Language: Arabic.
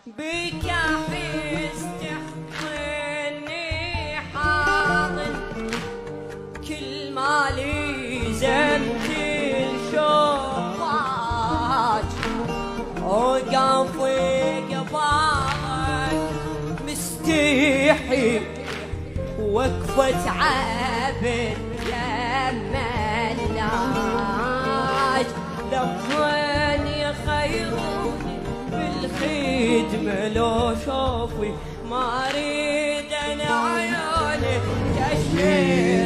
بك احس تحضني حاضن كل مالي زمت الشوفاج اوقف قبالك مستحي وقفة عبد لما الناج لمن يخيروني بالخدمة لو شوفي ما اريد انا عيوني تشفي